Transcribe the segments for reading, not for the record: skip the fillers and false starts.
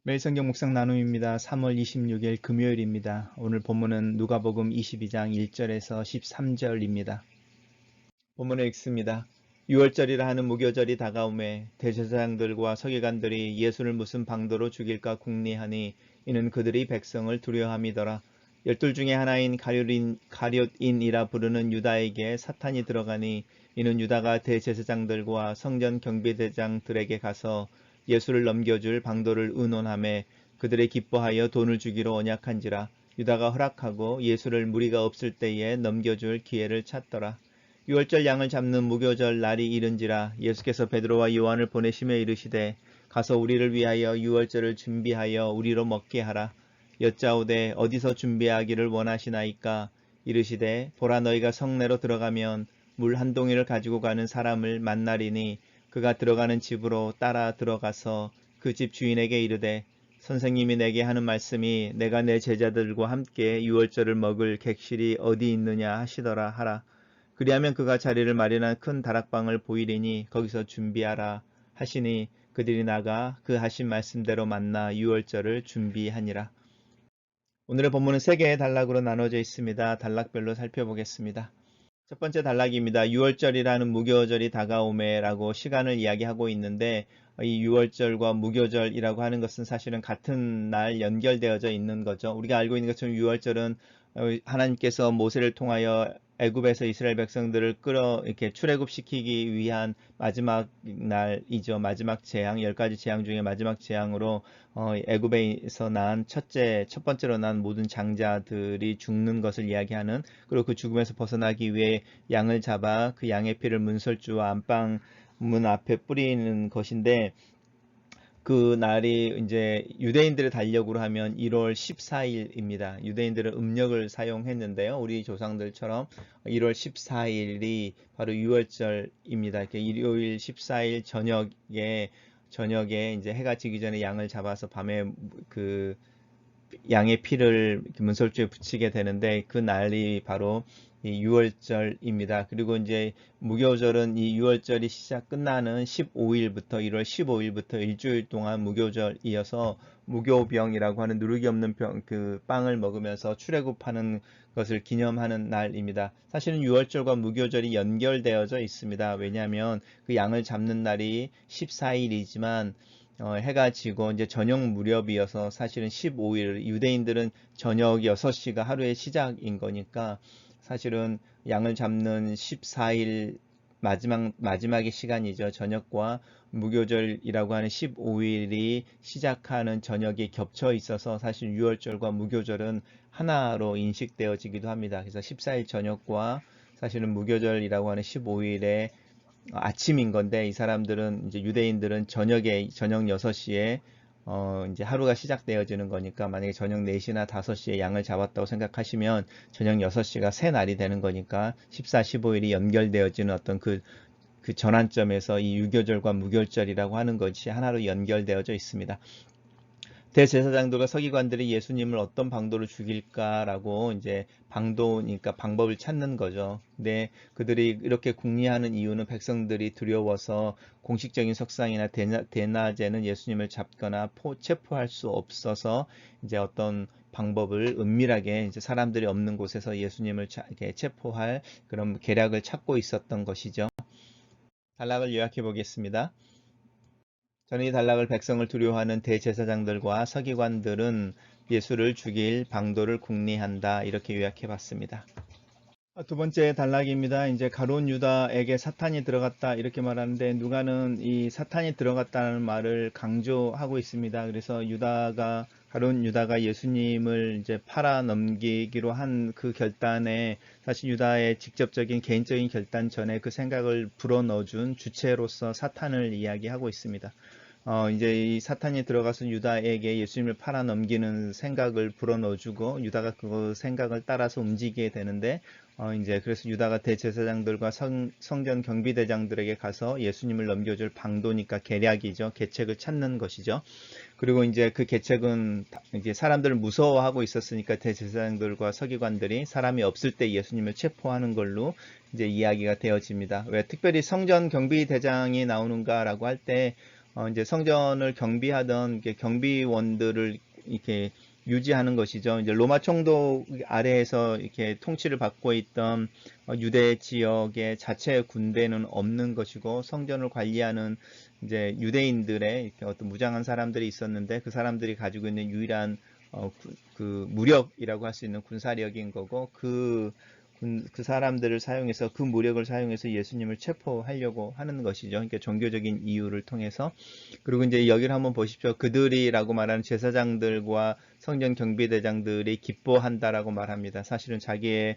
매일 성경 묵상 나눔입니다. 3월 26일 금요일입니다. 오늘 본문은 누가복음 22장 1절에서 13절입니다. 본문을 읽습니다. 6월절이라 하는 무교절이 다가오매 대제사장들과 서기관들이 예수를 무슨 방도로 죽일까 궁리하니 이는 그들이 백성을 두려워함이더라. 열둘 중에 하나인 가룟인이라 부르는 유다에게 사탄이 들어가니 이는 유다가 대제사장들과 성전 경비대장들에게 가서 예수를 넘겨줄 방도를 의논하매 그들의 기뻐하여 돈을 주기로 언약한지라. 유다가 허락하고 예수를 무리가 없을 때에 넘겨줄 기회를 찾더라. 유월절 양을 잡는 무교절 날이 이른지라. 예수께서 베드로와 요한을 보내시며 이르시되 가서 우리를 위하여 유월절을 준비하여 우리로 먹게 하라. 여짜오되 어디서 준비하기를 원하시나이까. 이르시되 보라, 너희가 성내로 들어가면 물 한 동이를 가지고 가는 사람을 만나리니 그가 들어가는 집으로 따라 들어가서 그 집 주인에게 이르되 선생님이 내게 하는 말씀이 내가 내 제자들과 함께 유월절을 먹을 객실이 어디 있느냐 하시더라 하라. 그리하면 그가 자리를 마련한 큰 다락방을 보이리니 거기서 준비하라 하시니 그들이 나가 그 하신 말씀대로 만나 유월절을 준비하니라. 오늘의 본문은 세 개의 단락으로 나눠져 있습니다. 단락별로 살펴보겠습니다. 첫 번째 단락입니다. 유월절이라는 무교절이 다가오매라고 시간을 이야기하고 있는데, 이 유월절과 무교절이라고 하는 것은 사실은 같은 날 연결되어져 있는 거죠. 우리가 알고 있는 것처럼 유월절은 하나님께서 모세를 통하여 애굽에서 이스라엘 백성들을 이렇게 출애굽시키기 위한 마지막 날이죠. 마지막 재앙, 10가지 재앙 중에 마지막 재앙으로 애굽에서 난 첫 번째로 난 모든 장자들이 죽는 것을 이야기하는, 그리고 그 죽음에서 벗어나기 위해 양을 잡아 그 양의 피를 문설주와 안방 문 앞에 뿌리는 것인데, 그 날이 이제 유대인들의 달력으로 하면 1월 14일입니다. 유대인들은 음력을 사용했는데요. 우리 조상들처럼 1월 14일이 바로 유월절입니다. 이렇게 일요일 14일 저녁에 이제 해가 지기 전에 양을 잡아서 밤에 그 양의 피를 문설주에 붙이게 되는데, 그 날이 바로 이 유월절입니다. 그리고 이제 무교절은 이 유월절이 끝나는 15일부터 1월 15일부터 일주일 동안 무교절이어서 무교병이라고 하는 누룩이 없는 그 빵을 먹으면서 출애굽하는 것을 기념하는 날입니다. 사실은 유월절과 무교절이 연결되어져 있습니다. 왜냐하면 그 양을 잡는 날이 14일이지만 해가 지고 이제 저녁 무렵이어서 사실은 15일, 유대인들은 저녁 6시가 하루의 시작인 거니까 사실은 양을 잡는 14일 마지막의 시간이죠. 저녁과 무교절이라고 하는 15일이 시작하는 저녁이 겹쳐 있어서 사실 유월절과 무교절은 하나로 인식되어지기도 합니다. 그래서 14일 저녁과 사실은 무교절이라고 하는 15일의 아침인 건데, 이 사람들은 이제 유대인들은 저녁 6시에 이제 하루가 시작되어지는 거니까, 만약에 저녁 4시나 5시에 양을 잡았다고 생각하시면 저녁 6시가 새 날이 되는 거니까 14, 15일이 연결되어지는 어떤 그 전환점에서 이 유교절과 무교절이라고 하는 것이 하나로 연결되어져 있습니다. 대제사장들과 서기관들이 예수님을 어떤 방도로 죽일까라고 이제 방도니까 방법을 찾는 거죠. 근데 그들이 이렇게 궁리하는 이유는 백성들이 두려워서 공식적인 석상이나 대낮에는 예수님을 잡거나 체포할 수 없어서 이제 어떤 방법을 은밀하게 이제 사람들이 없는 곳에서 예수님을 이렇게 체포할 그런 계략을 찾고 있었던 것이죠. 단락을 요약해 보겠습니다. 저는 이 단락을 백성을 두려워하는 대제사장들과 서기관들은 예수를 죽일 방도를 궁리한다, 이렇게 요약해 봤습니다. 두 번째 단락입니다. 이제 가룟 유다에게 사탄이 들어갔다, 이렇게 말하는데, 누가는 이 사탄이 들어갔다는 말을 강조하고 있습니다. 그래서 가룟 유다가 예수님을 이제 팔아 넘기기로 한 그 결단에, 사실 유다의 직접적인 개인적인 결단 전에 그 생각을 불어넣어준 주체로서 사탄을 이야기하고 있습니다. 이제 이 사탄이 들어가서 유다에게 예수님을 팔아 넘기는 생각을 불어넣어주고, 유다가 그 생각을 따라서 움직이게 되는데, 이제 그래서 유다가 대제사장들과 성전 경비대장들에게 가서 예수님을 넘겨줄 방도니까 계략이죠. 계책을 찾는 것이죠. 그리고 이제 그 계책은 이제 사람들을 무서워하고 있었으니까 대제사장들과 서기관들이 사람이 없을 때 예수님을 체포하는 걸로 이제 이야기가 되어집니다. 왜 특별히 성전 경비대장이 나오는가라고 할 때, 이제 성전을 경비하던 이렇게 경비원들을 이렇게 유지하는 것이죠. 이제 로마 총독 아래에서 이렇게 통치를 받고 있던 유대 지역의 자체 군대는 없는 것이고, 성전을 관리하는 이제 유대인들의 이렇게 어떤 무장한 사람들이 있었는데, 그 사람들이 가지고 있는 유일한 그 무력이라고 할 수 있는 군사력인 거고, 그 사람들을 사용해서, 그 무력을 사용해서 예수님을 체포하려고 하는 것이죠. 그러니까 종교적인 이유를 통해서. 그리고 이제 여기를 한번 보십시오. 그들이라고 말하는 제사장들과 성전 경비대장들이 기뻐한다라고 말합니다. 사실은 자기의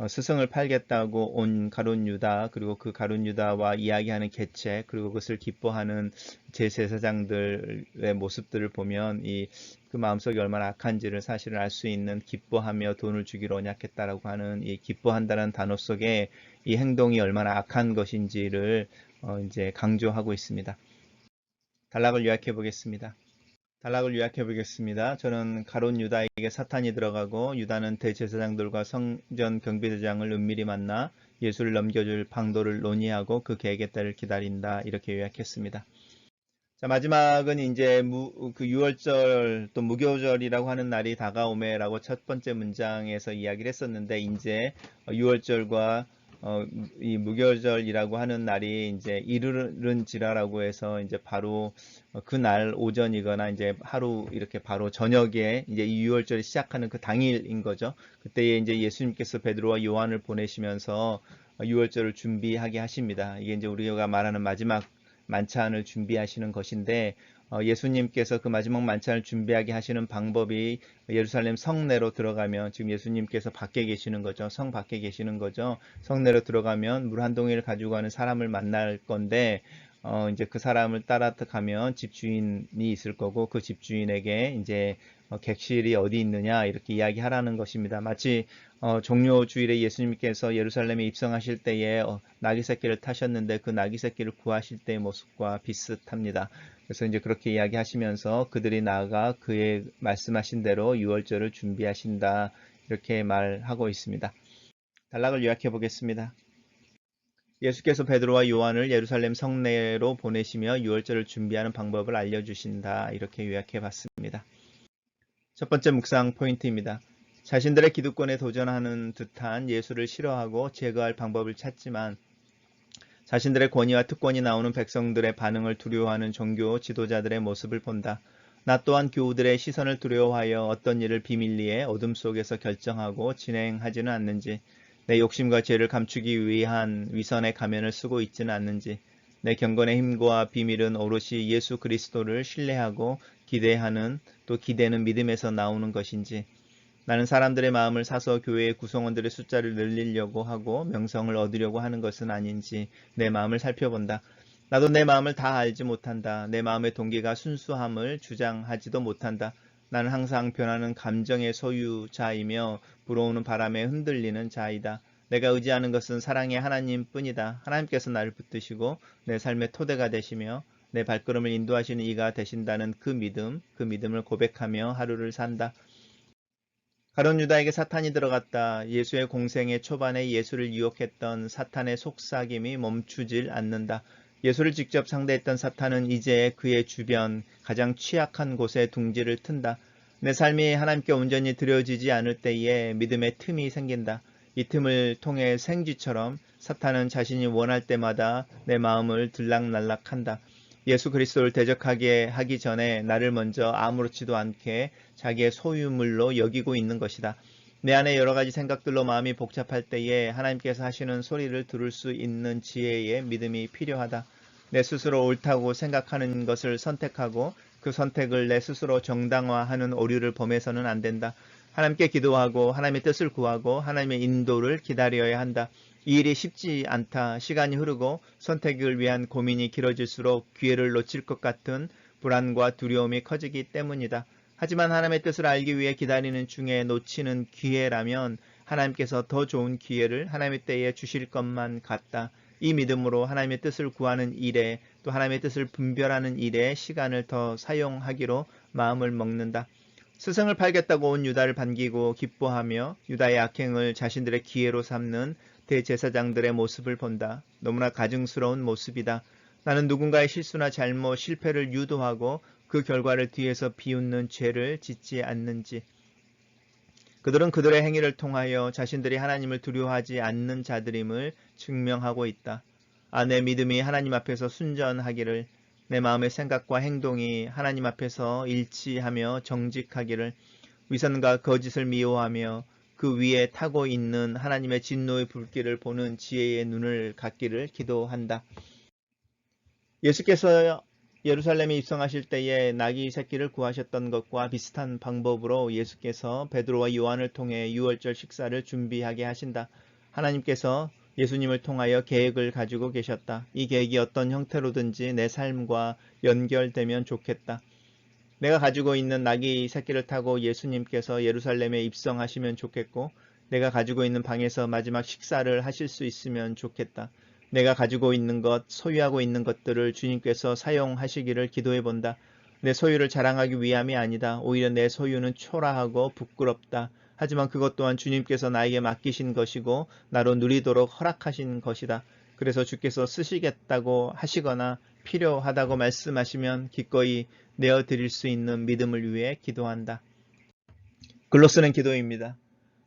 스승을 팔겠다고 온 가룟 유다, 그리고 그 가룟 유다와 이야기하는 개체, 그리고 그것을 기뻐하는 제사장들의 모습들을 보면 그 마음속이 얼마나 악한지를 사실은 알 수 있는, 기뻐하며 돈을 주기로 언약했다라고 하는 이 기뻐한다는 단어 속에 이 행동이 얼마나 악한 것인지를 이제 강조하고 있습니다. 단락을 요약해 보겠습니다. 저는 가룟 유다에게 사탄이 들어가고, 유다는 대제사장들과 성전 경비대장을 은밀히 만나 예수를 넘겨줄 방도를 논의하고 그 계획에 따를 기다린다, 이렇게 요약했습니다. 자, 마지막은 이제 그 유월절 또 무교절이라고 하는 날이 다가오매라고 첫 번째 문장에서 이야기를 했었는데, 이제 유월절과 이 무교절이라고 하는 날이 이제 이르른지라라고 해서 이제 바로 그날 오전이거나 이제 하루 이렇게 바로 저녁에 이제 이 유월절이 시작하는 그 당일인 거죠. 그때에 이제 예수님께서 베드로와 요한을 보내시면서 유월절을 준비하게 하십니다. 이게 이제 우리가 말하는 마지막 만찬을 준비하시는 것인데, 예수님께서 그 마지막 만찬을 준비하게 하시는 방법이 예루살렘 성내로 들어가면, 지금 예수님께서 밖에 계시는 거죠. 성 밖에 계시는 거죠. 성내로 들어가면 물 한 동이를 가지고 가는 사람을 만날 건데, 이제 그 사람을 따라 가면 집주인이 있을 거고, 그 집주인에게 이제 객실이 어디 있느냐 이렇게 이야기하라는 것입니다. 마치 종료 주일에 예수님께서 예루살렘에 입성하실 때에 나귀 새끼를 타셨는데, 그 나귀 새끼를 구하실 때의 모습과 비슷합니다. 그래서 이제 그렇게 이야기하시면서 그들이 나아가 그의 말씀하신 대로 유월절을 준비하신다, 이렇게 말하고 있습니다. 단락을 요약해 보겠습니다. 예수께서 베드로와 요한을 예루살렘 성내로 보내시며 유월절을 준비하는 방법을 알려주신다, 이렇게 요약해 봤습니다. 첫 번째 묵상 포인트입니다. 자신들의 기득권에 도전하는 듯한 예수를 싫어하고 제거할 방법을 찾지만, 자신들의 권위와 특권이 나오는 백성들의 반응을 두려워하는 종교 지도자들의 모습을 본다. 나 또한 교우들의 시선을 두려워하여 어떤 일을 비밀리에 어둠 속에서 결정하고 진행하지는 않는지, 내 욕심과 죄를 감추기 위한 위선의 가면을 쓰고 있지는 않는지, 내 경건의 힘과 비밀은 오롯이 예수 그리스도를 신뢰하고 기대하는, 또 기대는 믿음에서 나오는 것인지, 나는 사람들의 마음을 사서 교회의 구성원들의 숫자를 늘리려고 하고 명성을 얻으려고 하는 것은 아닌지 내 마음을 살펴본다. 나도 내 마음을 다 알지 못한다. 내 마음의 동기가 순수함을 주장하지도 못한다. 나는 항상 변하는 감정의 소유자이며 불어오는 바람에 흔들리는 자이다. 내가 의지하는 것은 사랑의 하나님 뿐이다. 하나님께서 나를 붙드시고 내 삶의 토대가 되시며 내 발걸음을 인도하시는 이가 되신다는 그 믿음을 고백하며 하루를 산다. 가룟 유다에게 사탄이 들어갔다. 예수의 공생의 초반에 예수를 유혹했던 사탄의 속삭임이 멈추질 않는다. 예수를 직접 상대했던 사탄은 이제 그의 주변 가장 취약한 곳에 둥지를 튼다. 내 삶이 하나님께 온전히 드려지지 않을 때에 믿음의 틈이 생긴다. 이 틈을 통해 생쥐처럼 사탄은 자신이 원할 때마다 내 마음을 들락날락한다. 예수 그리스도를 대적하게 하기 전에 나를 먼저 아무렇지도 않게 자기의 소유물로 여기고 있는 것이다. 내 안에 여러 가지 생각들로 마음이 복잡할 때에 하나님께서 하시는 소리를 들을 수 있는 지혜의 믿음이 필요하다. 내 스스로 옳다고 생각하는 것을 선택하고 그 선택을 내 스스로 정당화하는 오류를 범해서는 안 된다. 하나님께 기도하고 하나님의 뜻을 구하고 하나님의 인도를 기다려야 한다. 이 일이 쉽지 않다. 시간이 흐르고 선택을 위한 고민이 길어질수록 기회를 놓칠 것 같은 불안과 두려움이 커지기 때문이다. 하지만 하나님의 뜻을 알기 위해 기다리는 중에 놓치는 기회라면 하나님께서 더 좋은 기회를 하나님의 때에 주실 것만 같다. 이 믿음으로 하나님의 뜻을 구하는 일에, 또 하나님의 뜻을 분별하는 일에 시간을 더 사용하기로 마음을 먹는다. 스승을 팔겠다고 온 유다를 반기고 기뻐하며 유다의 악행을 자신들의 기회로 삼는 대제사장들의 모습을 본다. 너무나 가증스러운 모습이다. 나는 누군가의 실수나 잘못, 실패를 유도하고 그 결과를 뒤에서 비웃는 죄를 짓지 않는지. 그들은 그들의 행위를 통하여 자신들이 하나님을 두려워하지 않는 자들임을 증명하고 있다. 내 믿음이 하나님 앞에서 순전하기를, 내 마음의 생각과 행동이 하나님 앞에서 일치하며 정직하기를, 위선과 거짓을 미워하며 그 위에 타고 있는 하나님의 진노의 불길을 보는 지혜의 눈을 갖기를 기도한다. 예수께서 예루살렘에 입성하실 때에 나귀 새끼를 구하셨던 것과 비슷한 방법으로 예수께서 베드로와 요한을 통해 유월절 식사를 준비하게 하신다. 하나님께서 예수님을 통하여 계획을 가지고 계셨다. 이 계획이 어떤 형태로든지 내 삶과 연결되면 좋겠다. 내가 가지고 있는 나귀 새끼를 타고 예수님께서 예루살렘에 입성하시면 좋겠고, 내가 가지고 있는 방에서 마지막 식사를 하실 수 있으면 좋겠다. 내가 가지고 있는 것, 소유하고 있는 것들을 주님께서 사용하시기를 기도해 본다. 내 소유를 자랑하기 위함이 아니다. 오히려 내 소유는 초라하고 부끄럽다. 하지만 그것 또한 주님께서 나에게 맡기신 것이고 나로 누리도록 허락하신 것이다. 그래서 주께서 쓰시겠다고 하시거나 필요하다고 말씀하시면 기꺼이 내어드릴 수 있는 믿음을 위해 기도한다. 글로 쓰는 기도입니다.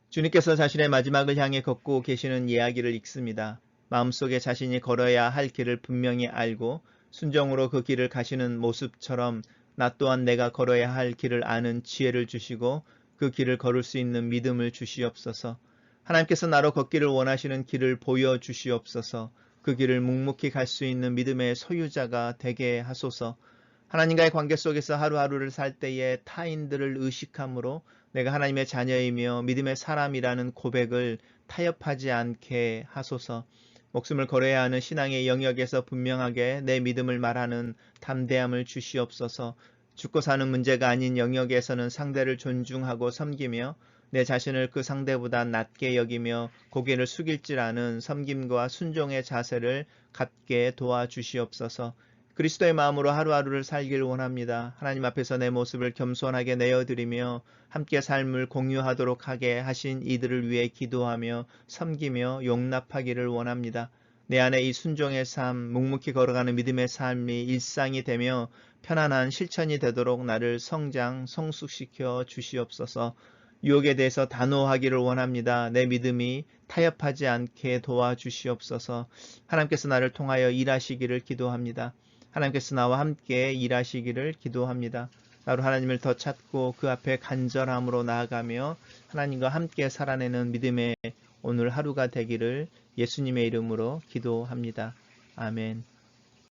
주님께서 자신의 마지막을 향해 걷고 계시는 이야기를 읽습니다. 마음속에 자신이 걸어야 할 길을 분명히 알고 순종으로 그 길을 가시는 모습처럼 나 또한 내가 걸어야 할 길을 아는 지혜를 주시고 그 길을 걸을 수 있는 믿음을 주시옵소서. 하나님께서 나로 걷기를 원하시는 길을 보여주시옵소서. 그 길을 묵묵히 갈 수 있는 믿음의 소유자가 되게 하소서. 하나님과의 관계 속에서 하루하루를 살 때에 타인들을 의식함으로 내가 하나님의 자녀이며 믿음의 사람이라는 고백을 타협하지 않게 하소서. 목숨을 걸어야 하는 신앙의 영역에서 분명하게 내 믿음을 말하는 담대함을 주시옵소서. 죽고 사는 문제가 아닌 영역에서는 상대를 존중하고 섬기며 내 자신을 그 상대보다 낮게 여기며 고개를 숙일 줄 아는 섬김과 순종의 자세를 갖게 도와주시옵소서. 그리스도의 마음으로 하루하루를 살길 원합니다. 하나님 앞에서 내 모습을 겸손하게 내어드리며 함께 삶을 공유하도록 하게 하신 이들을 위해 기도하며 섬기며 용납하기를 원합니다. 내 안에 이 순종의 삶, 묵묵히 걸어가는 믿음의 삶이 일상이 되며 편안한 실천이 되도록 나를 성숙시켜 주시옵소서. 유혹에 대해서 단호하기를 원합니다. 내 믿음이 타협하지 않게 도와주시옵소서. 하나님께서 나를 통하여 일하시기를 기도합니다. 하나님께서 나와 함께 일하시기를 기도합니다. 나로 하나님을 더 찾고 그 앞에 간절함으로 나아가며 하나님과 함께 살아내는 믿음의 오늘 하루가 되기를 예수님의 이름으로 기도합니다. 아멘.